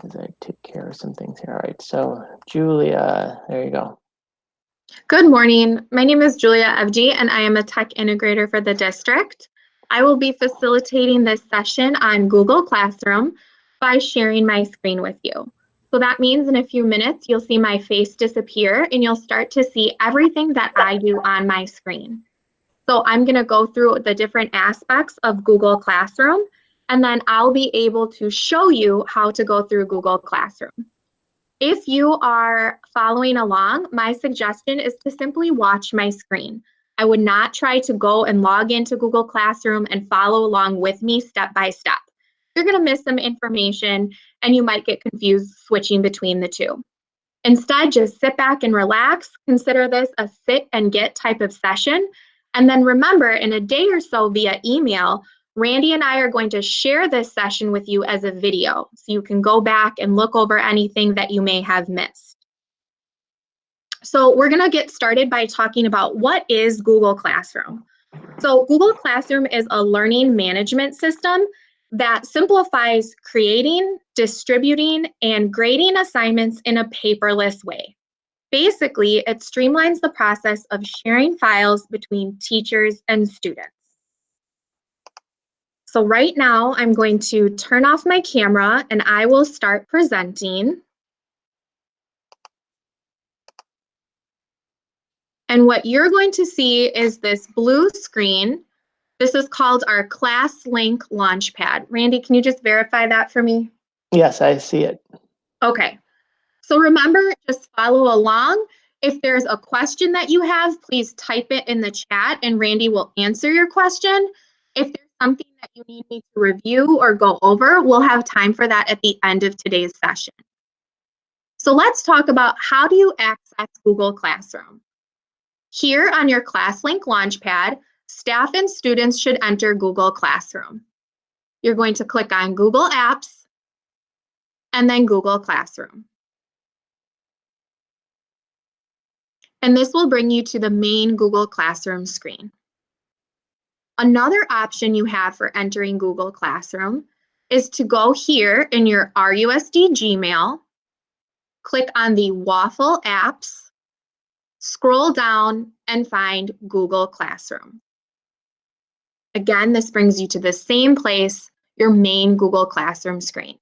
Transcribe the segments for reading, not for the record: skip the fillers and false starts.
as I take care of some things here. All right, so Julia, there you go. Good morning. My name is Julia Evji, and I am a tech integrator for the district. I will be facilitating this session on Google Classroom by sharing my screen with you. So that means in a few minutes, you'll see my face disappear and you'll start to see everything that I do on my screen. So I'm going to go through the different aspects of Google Classroom, and then I'll be able to show you how to go through Google Classroom. If you are following along, my suggestion is to simply watch my screen. I would not try to go and log into Google Classroom and follow along with me step by step. You're going to miss some information and you might get confused switching between the two. Instead, just sit back and relax. Consider this a sit and get type of session. And then remember, in a day or so via email, Randy and I are going to share this session with you as a video, so you can go back and look over anything that you may have missed. So we're going to get started by talking about what is Google Classroom. So Google Classroom is a learning management system that simplifies creating, distributing, and grading assignments in a paperless way. Basically, it streamlines the process of sharing files between teachers and students. So right now, I'm going to turn off my camera and I will start presenting. And what you're going to see is this blue screen. This is called our ClassLink Launchpad. Randy, can you just verify that for me? Yes, I see it. Okay. So remember, just follow along. If there's a question that you have, please type it in the chat and Randy will answer your question. If there's something that you need me to review or go over, we'll have time for that at the end of today's session. So let's talk about how do you access Google Classroom. Here on your ClassLink Launchpad, staff and students should enter Google Classroom. You're going to click on Google Apps and then Google Classroom. And this will bring you to the main Google Classroom screen. Another option you have for entering Google Classroom is to go here in your RUSD Gmail, click on the Waffle Apps, scroll down and find Google Classroom. Again, this brings you to the same place, your main Google Classroom screen.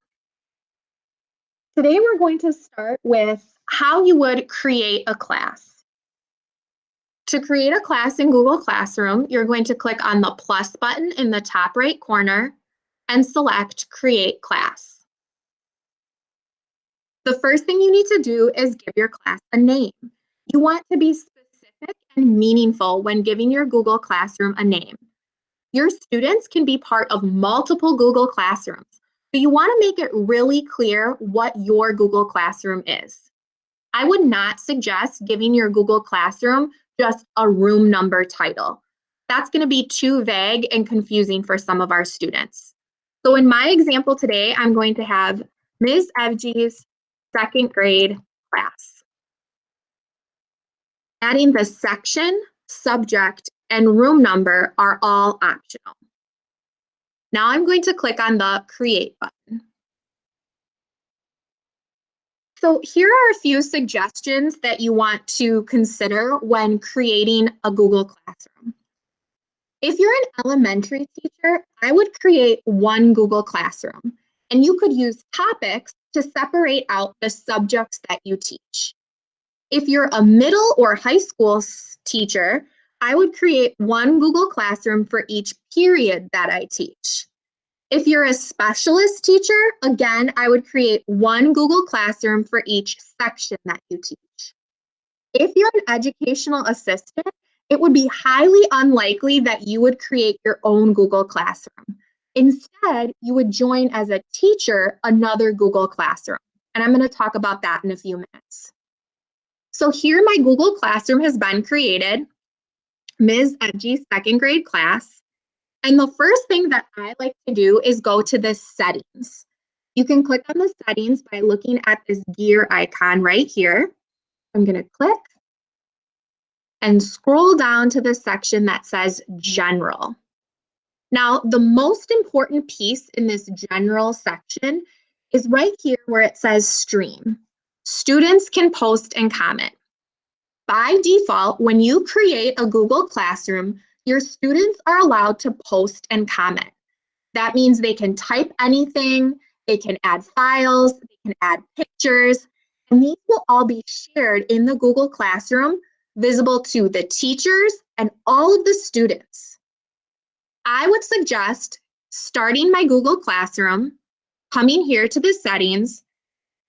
Today we're going to start with how you would create a class. To create a class in Google Classroom, you're going to click on the plus button in the top right corner and select Create Class. The first thing you need to do is give your class a name. You want to be specific and meaningful when giving your Google Classroom a name. Your students can be part of multiple Google Classrooms, but you want to make it really clear what your Google Classroom is. I would not suggest giving your Google Classroom just a room number title. That's going to be too vague and confusing for some of our students. So in my example today, I'm going to have Ms. Evji's second grade class. Adding the section, subject, and room number are all optional. Now I'm going to click on the Create button. So here are a few suggestions that you want to consider when creating a Google Classroom. If you're an elementary teacher, I would create one Google Classroom, and you could use topics to separate out the subjects that you teach. If you're a middle or high school teacher, I would create one Google Classroom for each period that I teach. If you're a specialist teacher, again, I would create one Google Classroom for each section that you teach. If you're an educational assistant, it would be highly unlikely that you would create your own Google Classroom. Instead, you would join as a teacher another Google Classroom. And I'm going to talk about that in a few minutes. So here my Google Classroom has been created, Ms. Edgy's second grade class. And the first thing that I like to do is go to the settings. You can click on the settings by looking at this gear icon right here. I'm going to click and scroll down to the section that says General. Now, the most important piece in this General section is right here where it says stream. Students can post and comment. By default, when you create a Google Classroom, your students are allowed to post and comment. That means they can type anything, they can add files, they can add pictures, and these will all be shared in the Google Classroom, visible to the teachers and all of the students. I would suggest starting my Google Classroom, coming here to the settings,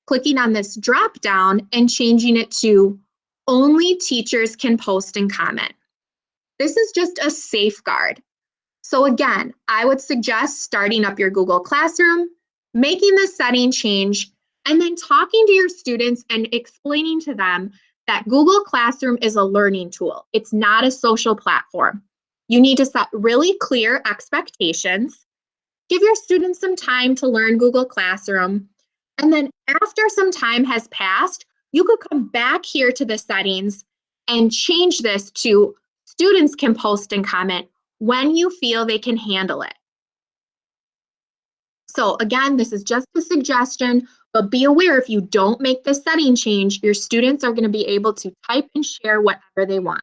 clicking on this drop down and changing it to only teachers can post and comment. This is just a safeguard. So again, I would suggest starting up your Google Classroom, making the setting change, and then talking to your students and explaining to them that Google Classroom is a learning tool. It's not a social platform. You need to set really clear expectations, give your students some time to learn Google Classroom, and then after some time has passed, you could come back here to the settings and change this to students can post and comment when you feel they can handle it. So again, this is just a suggestion, but be aware if you don't make this setting change, your students are going to be able to type and share whatever they want.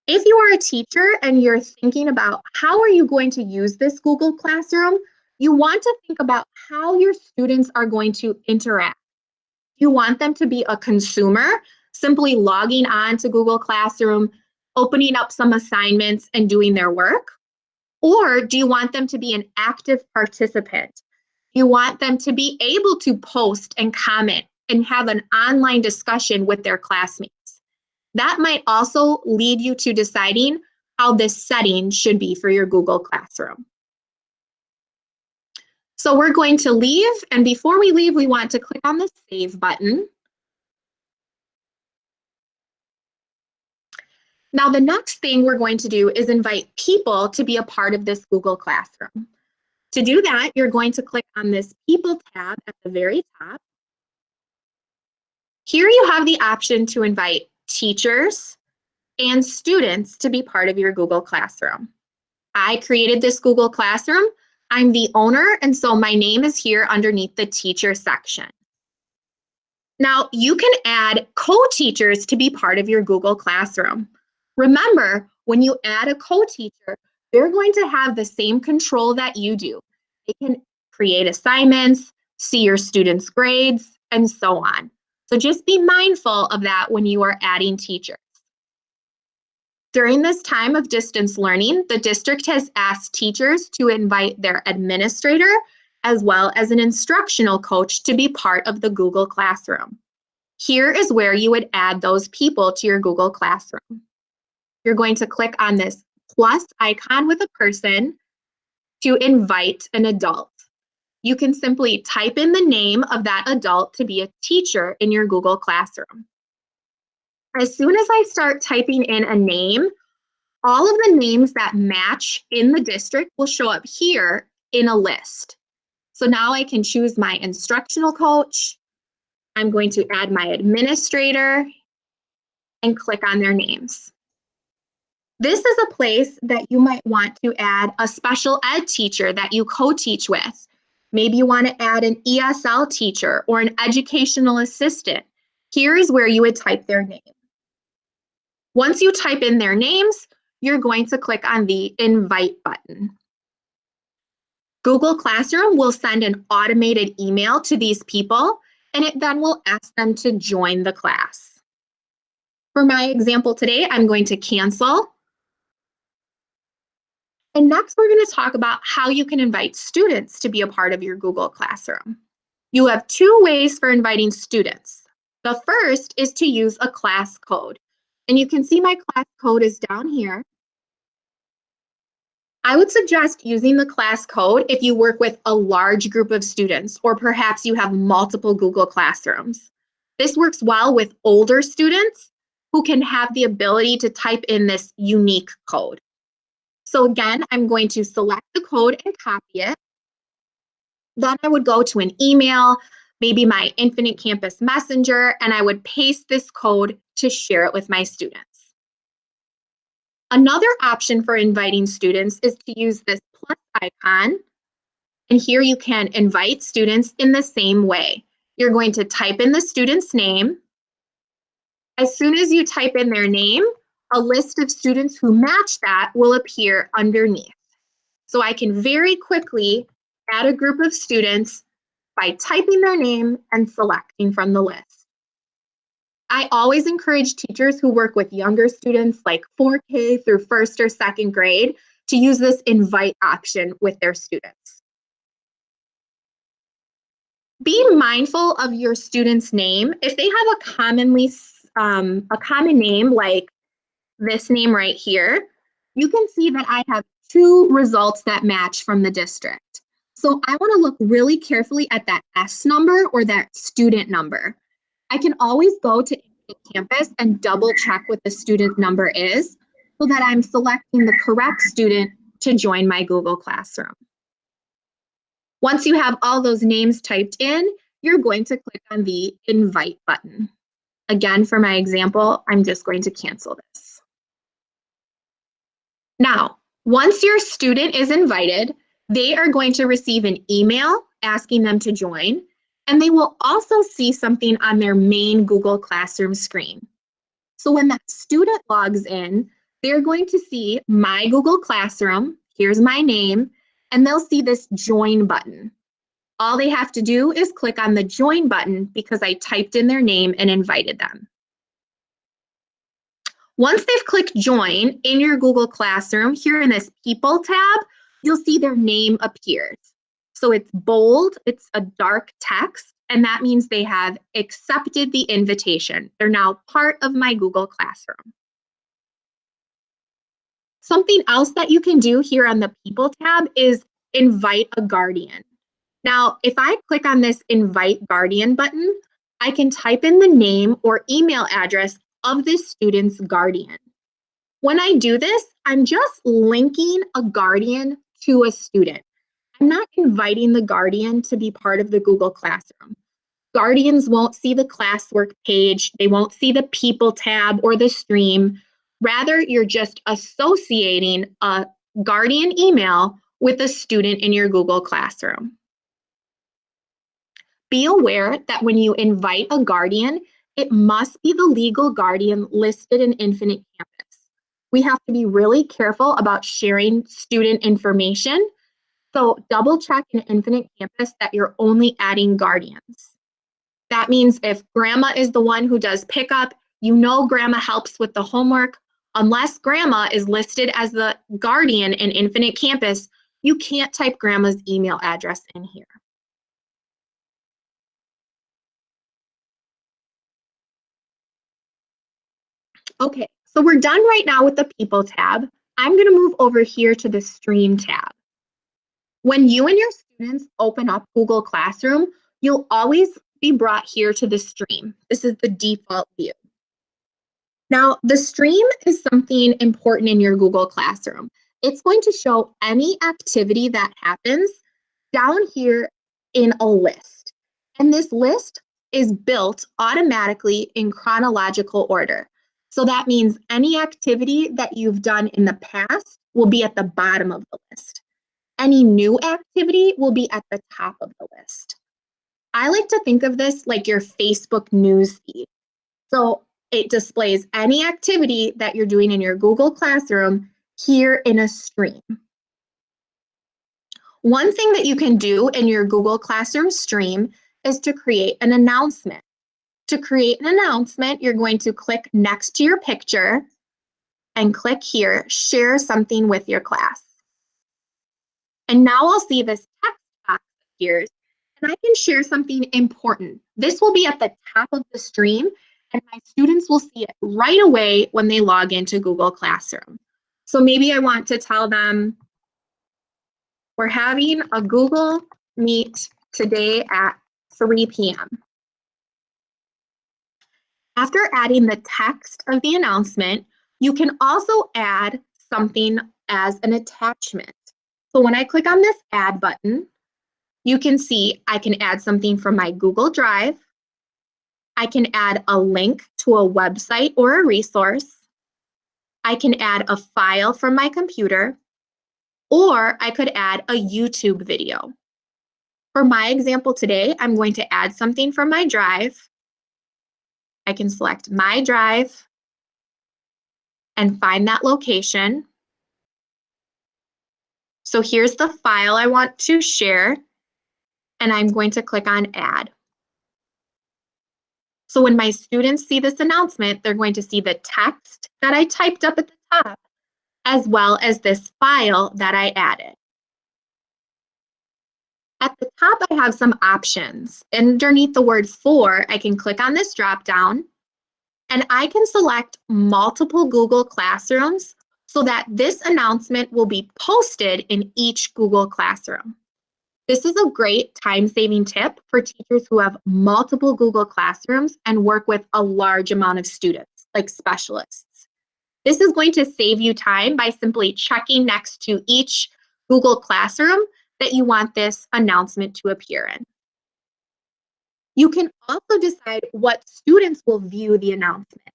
If you are a teacher and you're thinking about how are you going to use this Google Classroom, you want to think about how your students are going to interact. You want them to be a consumer, simply logging on to Google Classroom, opening up some assignments and doing their work? Or do you want them to be an active participant? You want them to be able to post and comment and have an online discussion with their classmates. That might also lead you to deciding how this setting should be for your Google Classroom. So we're going to leave, and before we leave, we want to click on the Save button. Now, the next thing we're going to do is invite people to be a part of this Google Classroom. To do that, you're going to click on this People tab at the very top. Here you have the option to invite teachers and students to be part of your Google Classroom. I created this Google Classroom. I'm the owner, and so my name is here underneath the teacher section. Now, you can add co-teachers to be part of your Google Classroom. Remember, when you add a co-teacher, they're going to have the same control that you do. They can create assignments, see your students' grades, and so on. So just be mindful of that when you are adding teachers. During this time of distance learning, the district has asked teachers to invite their administrator as well as an instructional coach to be part of the Google Classroom. Here is where you would add those people to your Google Classroom. You're going to click on this plus icon with a person to invite an adult. You can simply type in the name of that adult to be a teacher in your Google Classroom. As soon as I start typing in a name, all of the names that match in the district will show up here in a list. So now I can choose my instructional coach. I'm going to add my administrator and click on their names. This is a place that you might want to add a special ed teacher that you co-teach with. Maybe you want to add an ESL teacher or an educational assistant. Here is where you would type their name. Once you type in their names, you're going to click on the Invite button. Google Classroom will send an automated email to these people, and it then will ask them to join the class. For my example today, I'm going to cancel. And next, we're going to talk about how you can invite students to be a part of your Google Classroom. You have two ways for inviting students. The first is to use a class code. And you can see my class code is down here. I would suggest using the class code if you work with a large group of students, or perhaps you have multiple Google Classrooms. This works well with older students who can have the ability to type in this unique code. So again, I'm going to select the code and copy it. Then I would go to an email, maybe my Infinite Campus Messenger, and I would paste this code to share it with my students. Another option for inviting students is to use this plus icon And here you can invite students in the same way. You're going to type in the student's name. As soon as you type in their name, a list of students who match that will appear underneath. So I can very quickly add a group of students by typing their name and selecting from the list. I always encourage teachers who work with younger students like 4K through first or second grade to use this invite option with their students. Be mindful of your student's name. If they have a common name like this name right here, you can see that I have 2 results that match from the district. So I want to look really carefully at that S number or that student number. I can always go to campus and double check what the student number is so that I'm selecting the correct student to join my Google Classroom. Once you have all those names typed in, you're going to click on the invite button. Again, for my example, I'm just going to cancel this. Now, once your student is invited, they are going to receive an email asking them to join, and they will also see something on their main Google Classroom screen. So when that student logs in, they're going to see my Google Classroom, here's my name, and they'll see this join button. All they have to do is click on the join button because I typed in their name and invited them. Once they've clicked join in your Google Classroom, here in this People tab, you'll see their name appears. So it's bold, it's a dark text, and that means they have accepted the invitation. They're now part of my Google Classroom. Something else that you can do here on the People tab is invite a guardian. Now, if I click on this invite guardian button, I can type in the name or email address of this student's guardian. When I do this, I'm just linking a guardian to a student. I'm not inviting the guardian to be part of the Google Classroom. Guardians won't see the classwork page, they won't see the People tab or the stream. Rather, you're just associating a guardian email with a student in your Google Classroom. Be aware that when you invite a guardian, it must be the legal guardian listed in Infinite Campus. We have to be really careful about sharing student information, so double check in Infinite Campus that you're only adding guardians. That means if grandma is the one who does pickup, you know grandma helps with the homework. Unless grandma is listed as the guardian in Infinite Campus, you can't type grandma's email address in here. Okay, so we're done right now with the People tab. I'm going to move over here to the Stream tab. When you and your students open up Google Classroom, you'll always be brought here to the stream. This is the default view. Now, the stream is something important in your Google Classroom. It's going to show any activity that happens down here in a list. And this list is built automatically in chronological order. So that means any activity that you've done in the past will be at the bottom of the list. Any new activity will be at the top of the list. I like to think of this like your Facebook news feed. So it displays any activity that you're doing in your Google Classroom here in a stream. One thing that you can do in your Google Classroom stream is to create an announcement. To create an announcement, you're going to click next to your picture and click here, share something with your class. And now I'll see this text box appears, and I can share something important. This will be at the top of the stream, and my students will see it right away when they log into Google Classroom. So maybe I want to tell them, we're having a Google Meet today at 3 p.m. After adding the text of the announcement, you can also add something as an attachment. So when I click on this add button, you can see I can add something from my Google Drive. I can add a link to a website or a resource. I can add a file from my computer, or I could add a YouTube video. For my example today, I'm going to add something from my drive. I can select my drive and find that location. So here's the file I want to share, and I'm going to click on Add. So when my students see this announcement, they're going to see the text that I typed up at the top, as well as this file that I added. At the top, I have some options. Underneath the word For, I can click on this drop down, and I can select multiple Google Classrooms so that this announcement will be posted in each Google Classroom. This is a great time-saving tip for teachers who have multiple Google Classrooms and work with a large amount of students, like specialists. This is going to save you time by simply checking next to each Google Classroom that you want this announcement to appear in. You can also decide what students will view the announcement.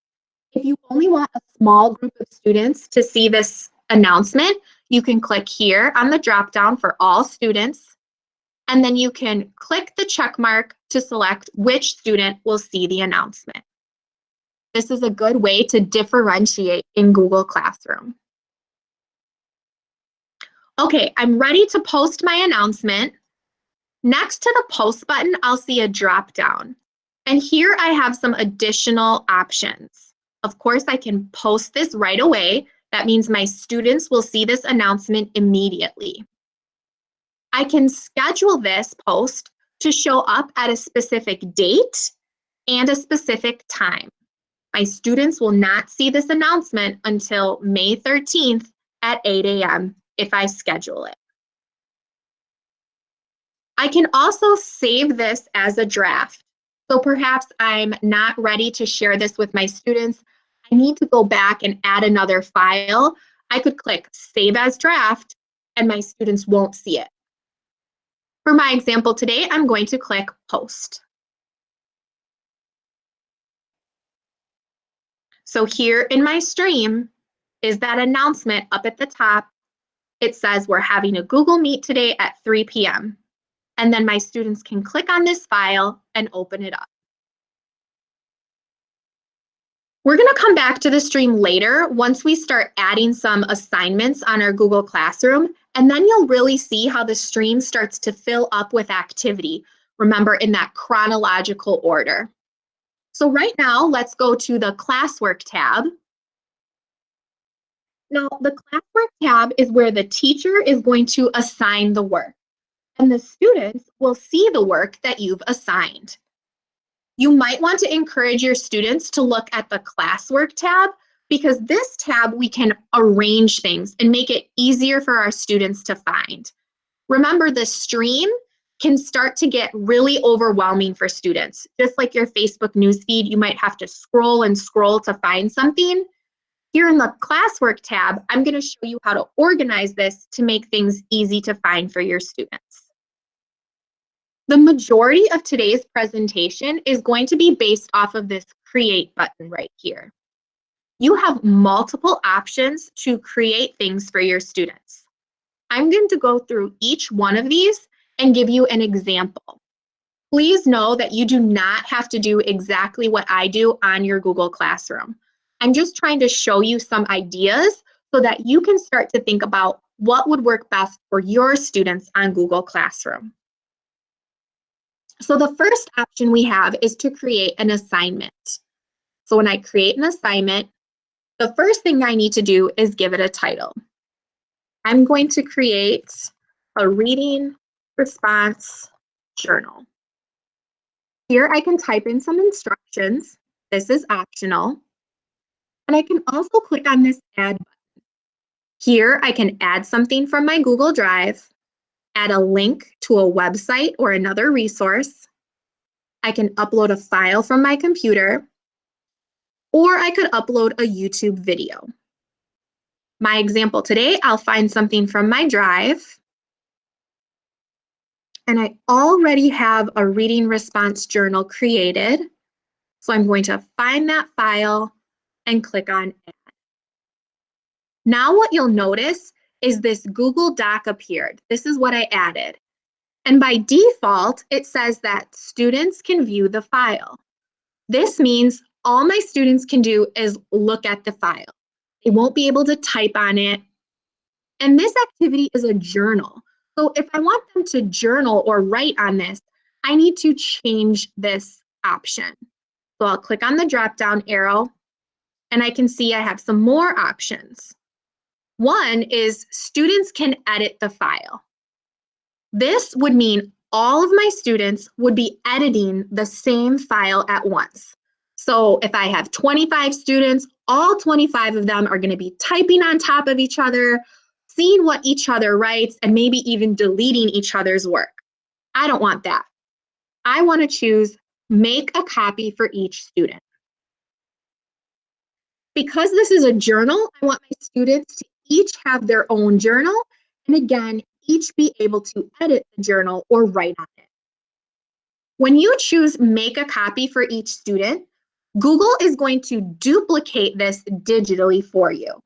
If you only want a small group of students to see this announcement, you can click here on the drop-down for all students, and then you can click the check mark to select which student will see the announcement. This is a good way to differentiate in Google Classroom. Okay, I'm ready to post my announcement. Next to the post button, I'll see a drop down. And here I have some additional options. Of course, I can post this right away. That means my students will see this announcement immediately. I can schedule this post to show up at a specific date and a specific time. My students will not see this announcement until May 13th at 8 a.m. if I schedule it. I can also save this as a draft. So perhaps I'm not ready to share this with my students. I need to go back and add another file. I could click Save as Draft, and my students won't see it. For my example today, I'm going to click Post. So here in my stream is that announcement up at the top. It says we're having a Google Meet today at 3 p.m. And then my students can click on this file and open it up. We're going to come back to the stream later once we start adding some assignments on our Google Classroom, and then you'll really see how the stream starts to fill up with activity. Remember, in that chronological order. So right now, let's go to the Classwork tab. Now, the Classwork tab is where the teacher is going to assign the work, and the students will see the work that you've assigned. You might want to encourage your students to look at the Classwork tab, because this tab we can arrange things and make it easier for our students to find. Remember, the stream can start to get really overwhelming for students. Just like your Facebook newsfeed, you might have to scroll and scroll to find something. Here in the Classwork tab, I'm going to show you how to organize this to make things easy to find for your students. The majority of today's presentation is going to be based off of this Create button right here. You have multiple options to create things for your students. I'm going to go through each one of these and give you an example. Please know that you do not have to do exactly what I do on your Google Classroom. I'm just trying to show you some ideas so that you can start to think about what would work best for your students on Google Classroom. So the first option we have is to create an assignment. So when I create an assignment, the first thing I need to do is give it a title. I'm going to create a reading response journal. Here I can type in some instructions. This is optional. And I can also click on this Add button. Here I can add something from my Google Drive, add a link to a website or another resource. I can upload a file from my computer, or I could upload a YouTube video. My example today, I'll find something from my drive, and I already have a reading response journal created. So I'm going to find that file and click on Add. Now what you'll notice is this Google Doc appeared. This is what I added. And by default, it says that students can view the file. This means all my students can do is look at the file. They won't be able to type on it. And this activity is a journal. So if I want them to journal or write on this, I need to change this option. So I'll click on the drop-down arrow, and I can see I have some more options. One is students can edit the file. This would mean all of my students would be editing the same file at once. So if I have 25 students, all 25 of them are going to be typing on top of each other, seeing what each other writes, and maybe even deleting each other's work. I don't want that. I want to choose make a copy for each student. Because this is a journal, I want my students to each have their own journal, and again, each be able to edit the journal or write on it. When you choose make a copy for each student, Google is going to duplicate this digitally for you.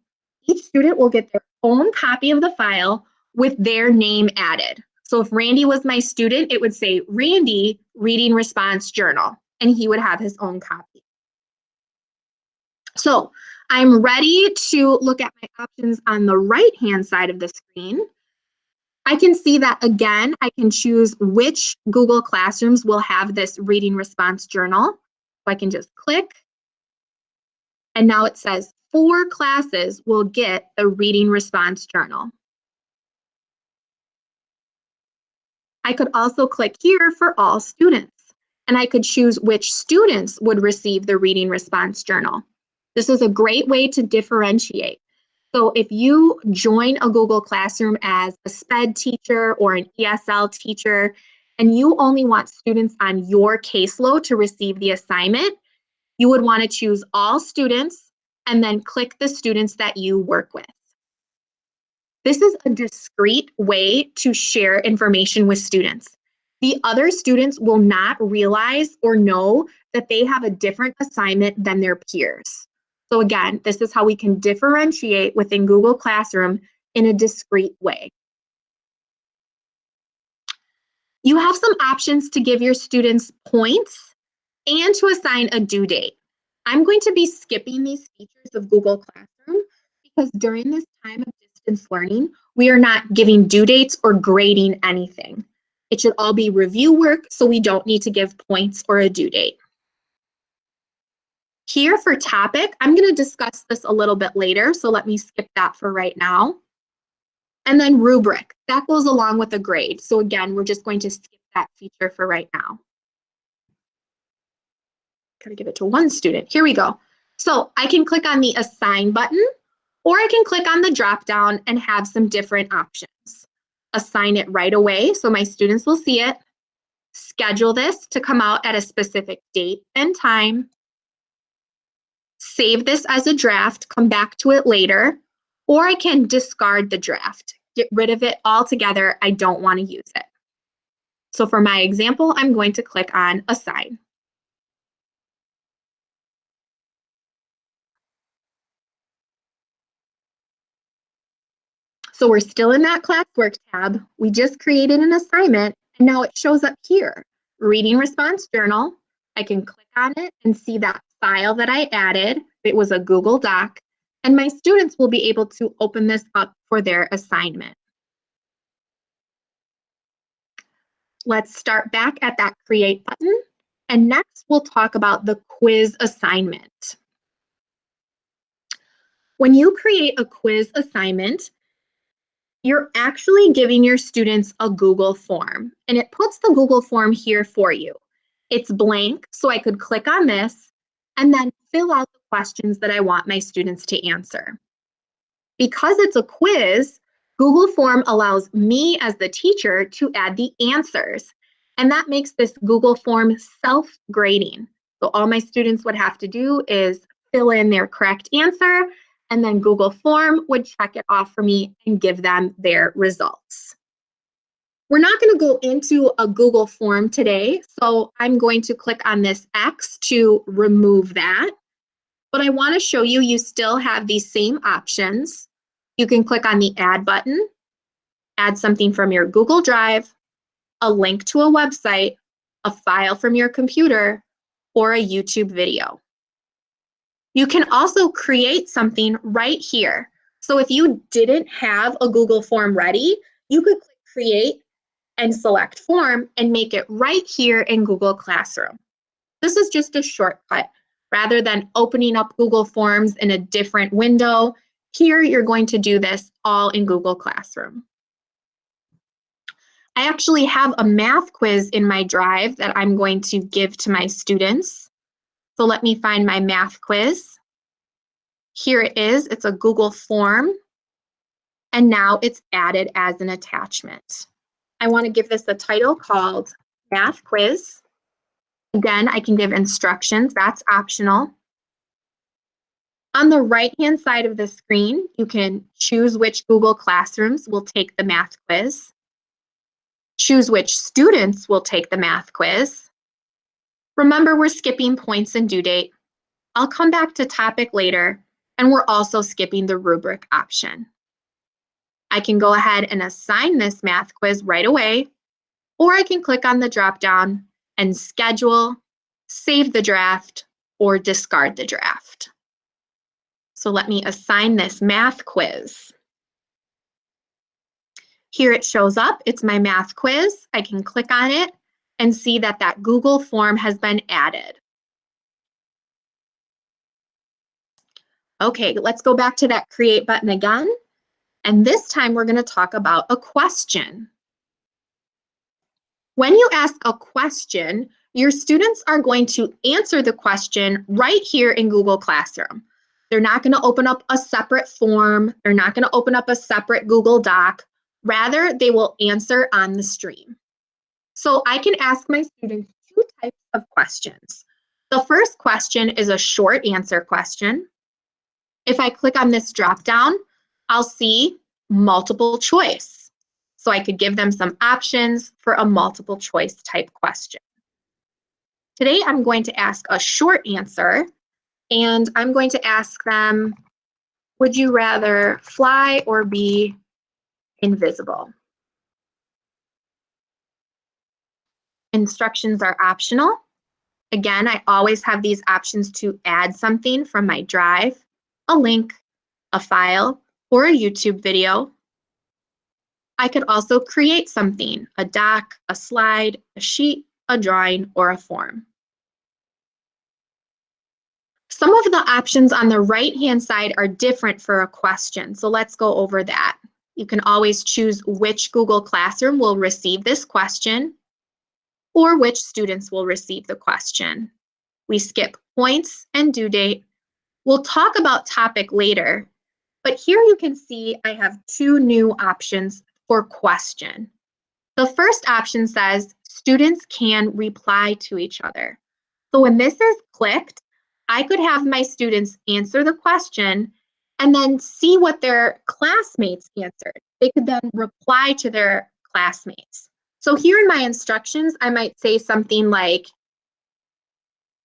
Each student will get their own copy of the file with their name added. So if Randy was my student, it would say Randy Reading Response Journal, and he would have his own copy. So I'm ready to look at my options on the right-hand side of the screen. I can see that again, I can choose which Google Classrooms will have this reading response journal. So I can just click, and now it says 4 classes will get the reading response journal. I could also click here for all students, and I could choose which students would receive the reading response journal. This is a great way to differentiate. So if you join a Google Classroom as a SPED teacher or an ESL teacher, and you only want students on your caseload to receive the assignment, you would want to choose all students and then click the students that you work with. This is a discrete way to share information with students. The other students will not realize or know that they have a different assignment than their peers. So again, this is how we can differentiate within Google Classroom in a discrete way. You have some options to give your students points and to assign a due date. I'm going to be skipping these features of Google Classroom because during this time of distance learning, we are not giving due dates or grading anything. It should all be review work, so we don't need to give points or a due date. Here for topic, I'm going to discuss this a little bit later, so let me skip that for right now. And then rubric, that goes along with a grade. So again, we're just going to skip that feature for right now. Gotta give it to one student. Here we go. So I can click on the assign button, or I can click on the drop down and have some different options. Assign it right away so my students will see it. Schedule this to come out at a specific date and time. Save this as a draft, come back to it later, or I can discard the draft. Get rid of it altogether. I don't want to use it. So for my example, I'm going to click on assign. So we're still in that classwork tab. We just created an assignment, and now it shows up here, reading response journal. I can click on it and see that file that I added. It was a Google Doc, and my students will be able to open this up for their assignment. Let's start back at that create button, and next we'll talk about the quiz assignment. When you create a quiz assignment, you're actually giving your students a Google form, and it puts the Google form here for you. It's blank, so I could click on this and then fill out the questions that I want my students to answer. Because it's a quiz, Google Form allows me as the teacher to add the answers, and that makes this Google Form self-grading. So all my students would have to do is fill in their correct answer, and then Google Form would check it off for me and give them their results. We're not going to go into a Google Form today, so I'm going to click on this X to remove that. But I want to show you, you still have these same options. You can click on the Add button, add something from your Google Drive, a link to a website, a file from your computer, or a YouTube video. You can also create something right here. So if you didn't have a Google form ready, you could click Create and select Form and make it right here in Google Classroom. This is just a shortcut. Rather than opening up Google Forms in a different window, here you're going to do this all in Google Classroom. I actually have a math quiz in my drive that I'm going to give to my students. So let me find my math quiz. Here it is. It's a Google form. And now it's added as an attachment. I want to give this a title called Math Quiz. Again, I can give instructions. That's optional. On the right-hand side of the screen, you can choose which Google Classrooms will take the math quiz. Choose which students will take the math quiz. Remember, we're skipping points and due date. I'll come back to topic later, and we're also skipping the rubric option. I can go ahead and assign this math quiz right away, or I can click on the drop-down and schedule, save the draft, or discard the draft. So let me assign this math quiz. Here it shows up. It's my math quiz. I can click on it and see that that Google form has been added. Okay, let's go back to that Create button again. And this time we're going to talk about a question. When you ask a question, your students are going to answer the question right here in Google Classroom. They're not going to open up a separate form. They're not going to open up a separate Google Doc. Rather, they will answer on the stream. So I can ask my students two types of questions. The first question is a short answer question. If I click on this drop down, I'll see multiple choice. So I could give them some options for a multiple choice type question. Today, I'm going to ask a short answer, and I'm going to ask them, would you rather fly or be invisible? Instructions are optional. Again, I always have these options to add something from my drive, a link, a file, or a YouTube video. I could also create something, a doc, a slide, a sheet, a drawing, or a form. Some of the options on the right-hand side are different for a question, so let's go over that. You can always choose which Google Classroom will receive this question or which students will receive the question. We skip points and due date. We'll talk about topic later, but here you can see I have two new options for question. The first option says students can reply to each other. So when this is clicked, I could have my students answer the question and then see what their classmates answered. They could then reply to their classmates. So here in my instructions, I might say something like,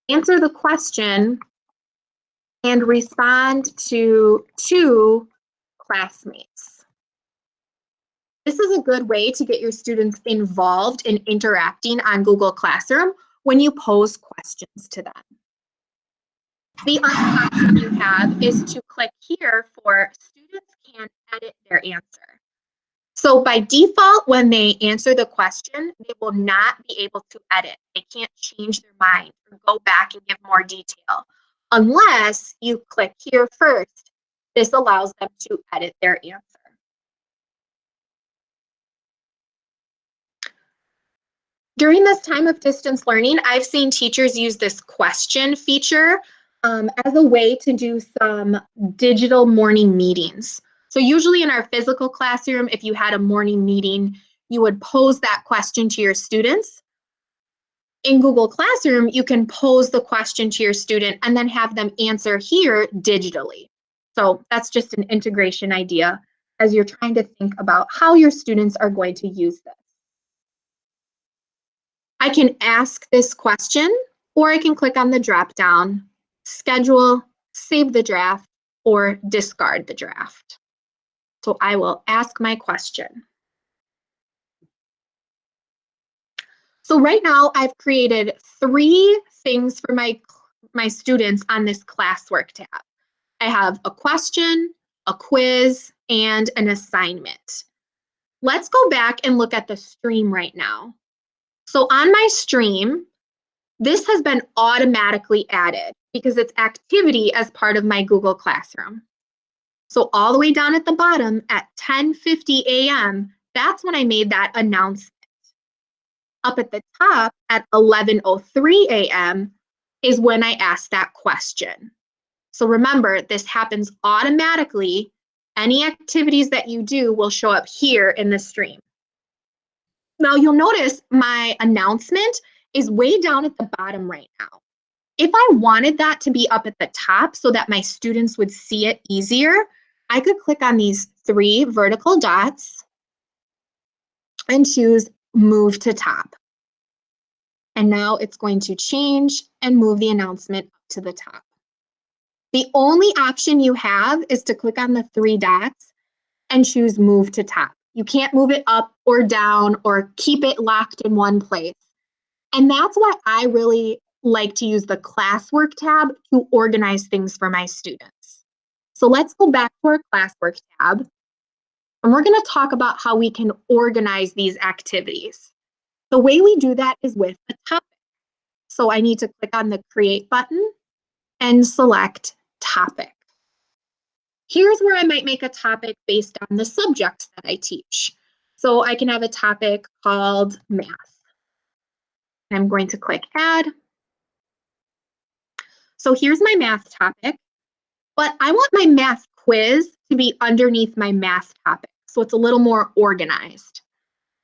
answer the question and respond to two classmates. This is a good way to get your students involved in interacting on Google Classroom when you pose questions to them. The other option you have is to click here for students can edit their answer. So by default, when they answer the question, they will not be able to edit. They can't change their mind or go back and give more detail unless you click here first. This allows them to edit their answer. During this time of distance learning, I've seen teachers use this question feature as a way to do some digital morning meetings. So usually in our physical classroom, if you had a morning meeting, you would pose that question to your students. In Google Classroom, you can pose the question to your student and then have them answer here digitally. So that's just an integration idea as you're trying to think about how your students are going to use this. I can ask this question, or I can click on the drop down, schedule, save the draft, or discard the draft. So I will ask my question. So right now I've created 3 things for my students on this classwork tab. I have a question, a quiz, and an assignment. Let's go back and look at the stream right now. So on my stream, this has been automatically added because it's activity as part of my Google Classroom. So all the way down at the bottom at 10:50 a.m., that's when I made that announcement. Up at the top at 11:03 a.m. is when I asked that question. So remember, this happens automatically. Any activities that you do will show up here in the stream. Now you'll notice my announcement is way down at the bottom right now. If I wanted that to be up at the top so that my students would see it easier, I could click on these 3 vertical dots and choose Move to Top. And now it's going to change and move the announcement to the top. The only option you have is to click on the 3 dots and choose Move to Top. You can't move it up or down or keep it locked in one place. And that's why I really like to use the Classwork tab to organize things for my students. So let's go back to our Classwork tab, and we're going to talk about how we can organize these activities. The way we do that is with a topic. So I need to click on the Create button and select Topic. Here's where I might make a topic based on the subjects that I teach. So I can have a topic called Math. I'm going to click Add. So here's my math topic, but I want my math quiz to be underneath my math topic, so it's a little more organized.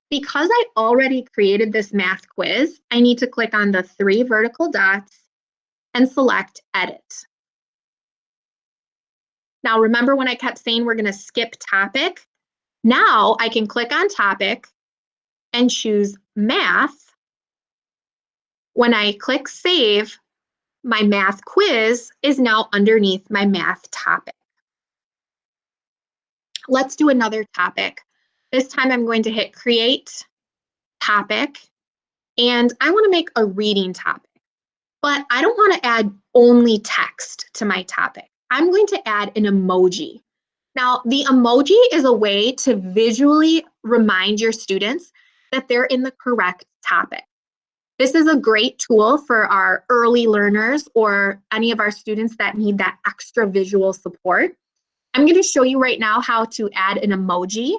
Because I already created this math quiz, I need to click on the 3 vertical dots and select Edit. Now, remember when I kept saying we're going to skip topic? Now I can click on topic and choose math. When I click save, my math quiz is now underneath my math topic. Let's do another topic. This time I'm going to hit create topic, and I want to make a reading topic, but I don't want to add only text to my topic. I'm going to add an emoji. Now, the emoji is a way to visually remind your students that they're in the correct topic. This is a great tool for our early learners or any of our students that need that extra visual support. I'm going to show you right now how to add an emoji.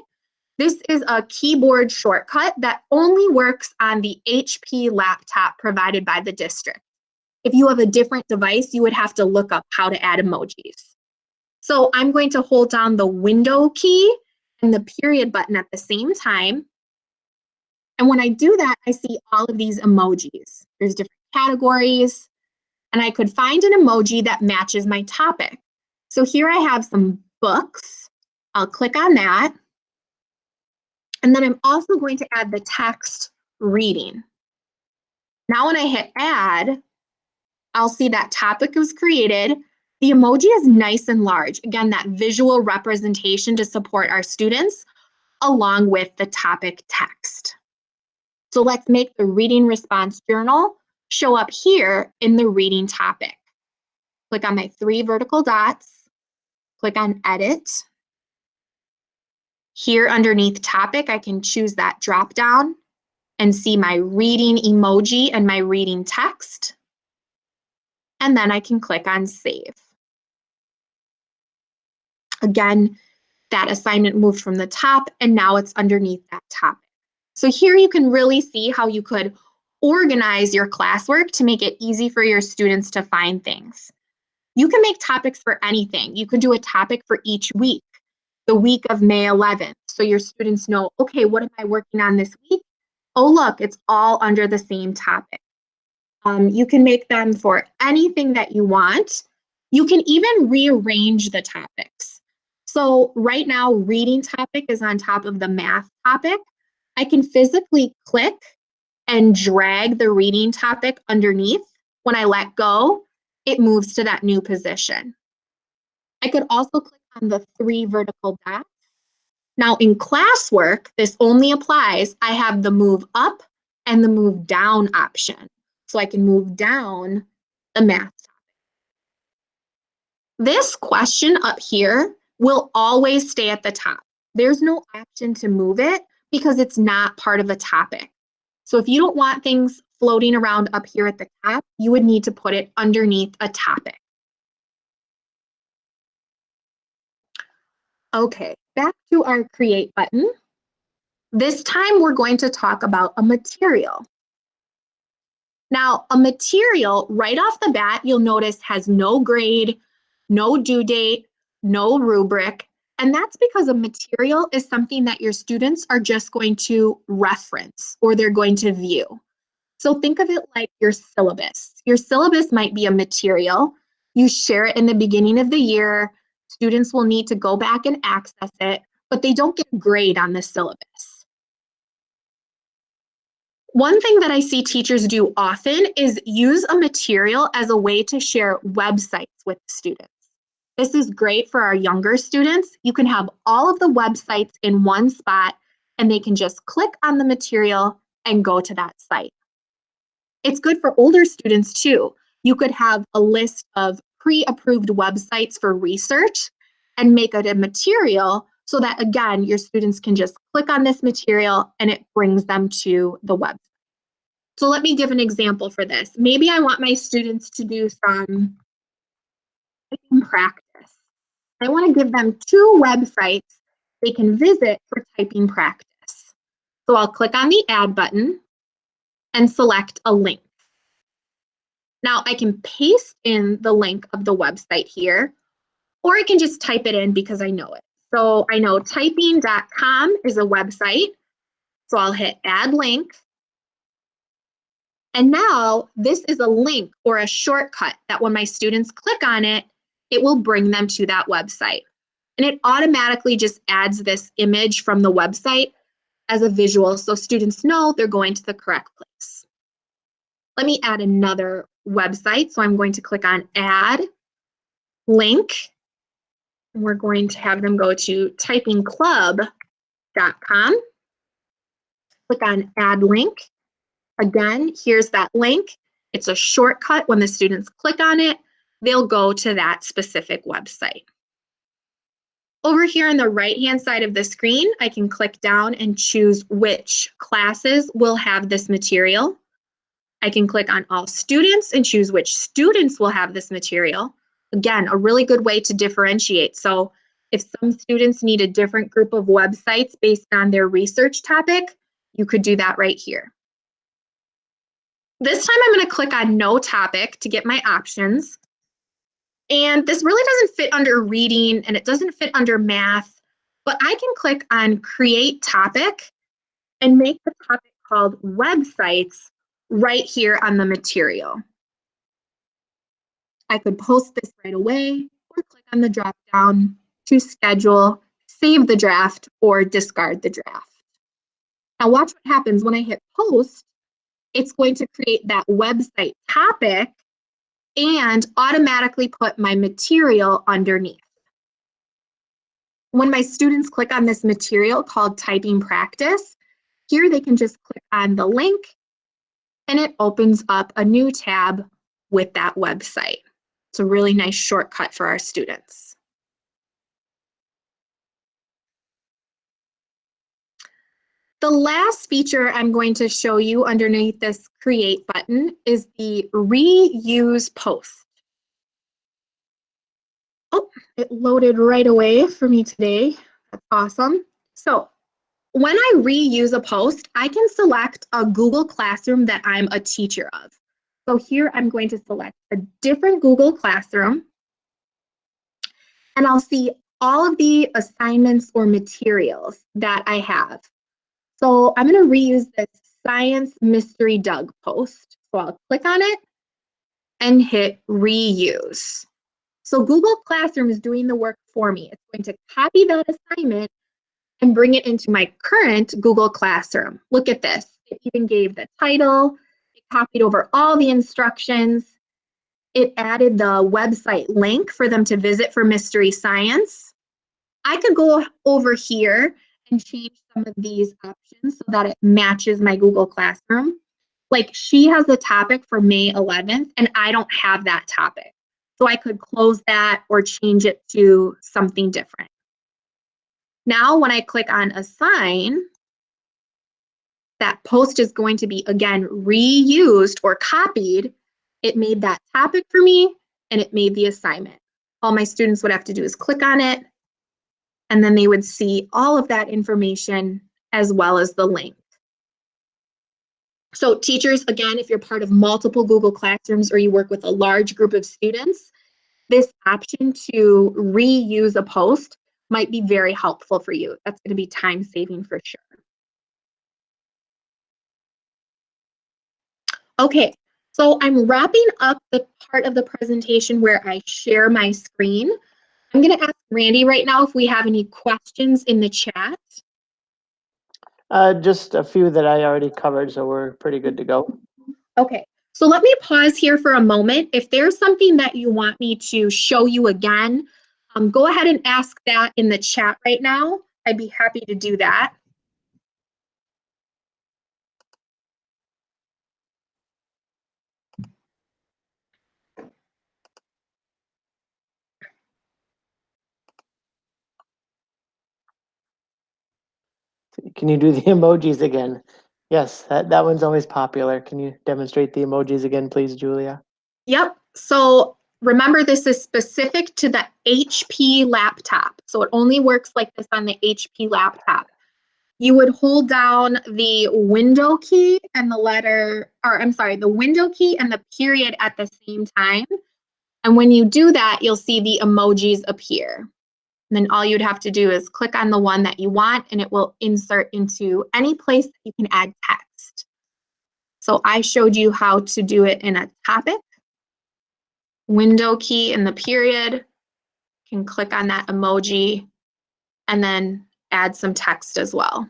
This is a keyboard shortcut that only works on the HP laptop provided by the district. If you have a different device, you would have to look up how to add emojis. So I'm going to hold down the window key and the period button at the same time. And when I do that, I see all of these emojis. There's different categories, and I could find an emoji that matches my topic. So here I have some books. I'll click on that. And then I'm also going to add the text reading. Now when I hit add, I'll see that topic was created. The emoji is nice and large. Again, that visual representation to support our students along with the topic text. So let's make the reading response journal show up here in the reading topic. Click on my 3 vertical dots, click on edit. Here underneath topic, I can choose that drop down and see my reading emoji and my reading text. And then I can click on save. Again, that assignment moved from the top and now it's underneath that topic. So here you can really see how you could organize your classwork to make it easy for your students to find things. You can make topics for anything. You could do a topic for each week, the week of May 11th, so your students know, okay, what am I working on this week? Oh, look, it's all under the same topic. You can make them for anything that you want. You can even rearrange the topics. So right now, reading topic is on top of the math topic. I can physically click and drag the reading topic underneath. When I let go, it moves to that new position. I could also click on the 3 vertical dots. Now in classwork, this only applies, I have the move up and the move down option. So I can move down the math. This question up here will always stay at the top. There's no option to move it because it's not part of a topic. So if you don't want things floating around up here at the top, you would need to put it underneath a topic. Okay, back to our create button. This time we're going to talk about a material. Now, a material right off the bat, you'll notice has no grade, no due date, no rubric, and that's because a material is something that your students are just going to reference or they're going to view. So think of it like your syllabus. Your syllabus might be a material. You share it in the beginning of the year. Students will need to go back and access it, but they don't get a grade on the syllabus. One thing that I see teachers do often is use a material as a way to share websites with students. This is great for our younger students. You can have all of the websites in one spot and they can just click on the material and go to that site. It's good for older students too. You could have a list of pre-approved websites for research and make it a material so that, again, your students can just click on this material and it brings them to the website. So let me give an example for this. Maybe I want my students to do some typing practice. I want to give them 2 websites they can visit for typing practice. So I'll click on the add button and select a link. Now I can paste in the link of the website here, or I can just type it in because I know it. So I know typing.com is a website. So I'll hit add link. And now this is a link or a shortcut that when my students click on it, it will bring them to that website. And it automatically just adds this image from the website as a visual so students know they're going to the correct place. Let me add another website. So I'm going to click on add link. And we're going to have them go to typingclub.com. Click on add link. Again, here's that link. It's a shortcut. When the students click on it, they'll go to that specific website. Over here on the right-hand side of the screen, I can click down and choose which classes will have this material. I can click on all students and choose which students will have this material. Again, a really good way to differentiate. So if some students need a different group of websites based on their research topic, you could do that right here. This time I'm going to click on no topic to get my options. And this really doesn't fit under reading and it doesn't fit under math, but I can click on create topic and make the topic called websites right here on the material. I could post this right away or click on the drop down to schedule, save the draft, or discard the draft. Now watch what happens when I hit post. It's going to create that website topic and automatically put my material underneath. When my students click on this material called typing practice, here they can just click on the link and it opens up a new tab with that website. It's a really nice shortcut for our students. The last feature I'm going to show you underneath this create button is the reuse post. Oh, it loaded right away for me today. That's awesome. So when I reuse a post, I can select a Google Classroom that I'm a teacher of. So here I'm going to select a different Google Classroom and I'll see all of the assignments or materials that I have. So I'm going to reuse this Science Mystery Doug post. So I'll click on it and hit reuse. So Google Classroom is doing the work for me. It's going to copy that assignment and bring it into my current Google Classroom. Look at this. It even gave the title. It copied over all the instructions. It added the website link for them to visit for Mystery Science. I could go over here and change some of these options so that it matches my Google Classroom. Like she has a topic for May 11th and I don't have that topic. So I could close that or change it to something different. Now, when I click on assign, that post is going to be, again, reused or copied. It made that topic for me and it made the assignment. All my students would have to do is click on it, and then they would see all of that information as well as the link. So teachers, again, if you're part of multiple Google Classrooms or you work with a large group of students, this option to reuse a post might be very helpful for you. That's going to be time saving for sure. Okay, so I'm wrapping up the part of the presentation where I share my screen. I'm going to ask Randy right now if we have any questions in the chat. Just a few that I already covered, so we're pretty good to go. Okay, so let me pause here for a moment. If there's something that you want me to show you again, go ahead and ask that in the chat right now. I'd be happy to do that. Can you do the emojis again? Yes, that one's always popular. Can you demonstrate the emojis again, please, Julia? Yep, so remember this is specific to the HP laptop. So it only works like this on the HP laptop. You would hold down the window key and the letter, or I'm sorry, the window key and the period at the same time. And when you do that, you'll see the emojis appear. And then all you'd have to do is click on the one that you want and it will insert into any place that you can add text. So I showed you how to do it in a topic, window key and the period. You can click on that emoji and then add some text as well.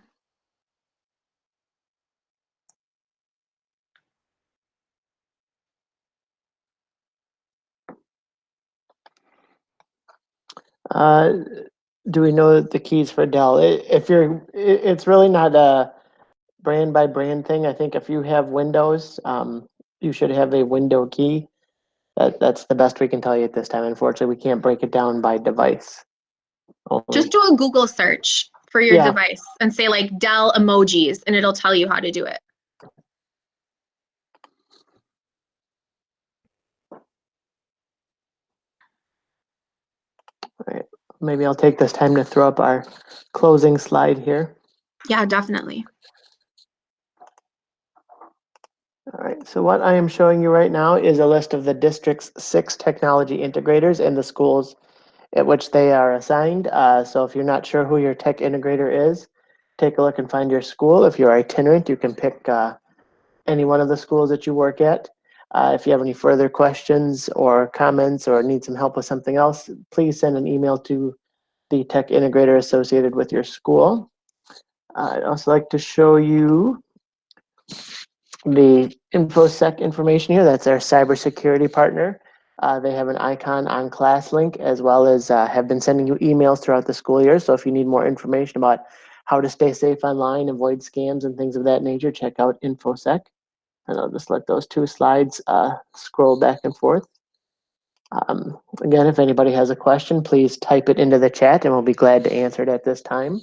Do we know the keys for Dell? It's really not a brand by brand thing. I think if you have Windows, you should have a window key. That's the best we can tell you at this time. Unfortunately, we can't break it down by device Just only. do a Google search for your Yeah. device and say like Dell emojis and it'll tell you how to do it. All right. Maybe I'll take this time to throw up our closing slide here. Yeah, definitely. All right, so what I am showing you right now is a list of the district's 6 technology integrators and the schools at which they are assigned. So if you're not sure who your tech integrator is, take a look and find your school. If you're itinerant, you can pick any one of the schools that you work at. If you have any further questions or comments or need some help with something else, please send an email to the tech integrator associated with your school. I'd also like to show you the InfoSec information here. That's our cybersecurity partner. They have an icon on ClassLink as well as have been sending you emails throughout the school year. So if you need more information about how to stay safe online, avoid scams and things of that nature, check out InfoSec. And I'll just let those 2 slides scroll back and forth. Again, if anybody has a question, please type it into the chat and we'll be glad to answer it at this time.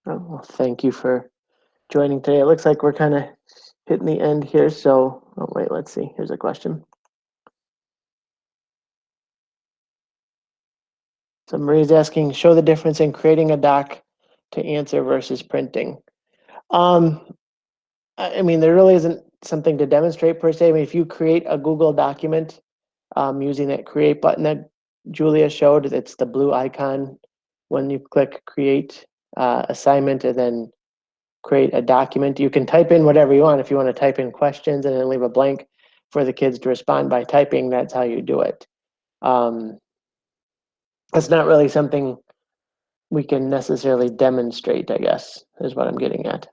Oh, well, thank you for joining today. It looks like we're kind of hitting the end here. So, oh wait, let's see. Here's a question. So Marie's asking, show the difference in creating a doc to answer versus printing. I mean, there really isn't something to demonstrate per se. I mean, if you create a Google document using that create button that Julia showed, it's the blue icon when you click create assignment and then create a document. You can type in whatever you want. If you want to type in questions and then leave a blank for the kids to respond by typing, that's how you do it. It's not really something we can necessarily demonstrate, I guess, is what I'm getting at.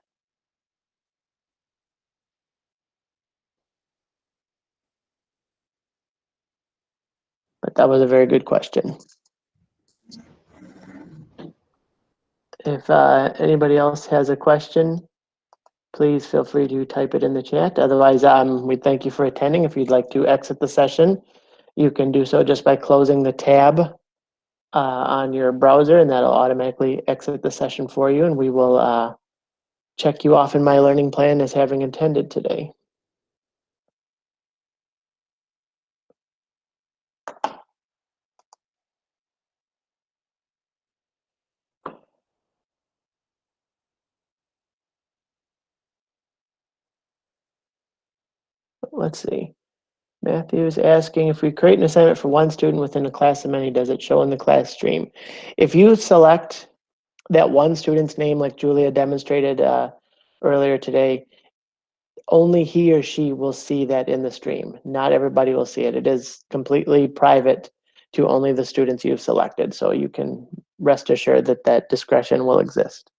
But that was a very good question. If anybody else has a question, please feel free to type it in the chat. Otherwise, we thank you for attending. If you'd like to exit the session, you can do so just by closing the tab on your browser, and that'll automatically exit the session for you, and we will check you off in my learning plan as having attended today. Let's see. Matthew is asking, if we create an assignment for one student within a class of many, does it show in the class stream? If you select that one student's name, like Julia demonstrated earlier today, only he or she will see that in the stream. Not everybody will see it. It is completely private to only the students you've selected. So you can rest assured that that discretion will exist.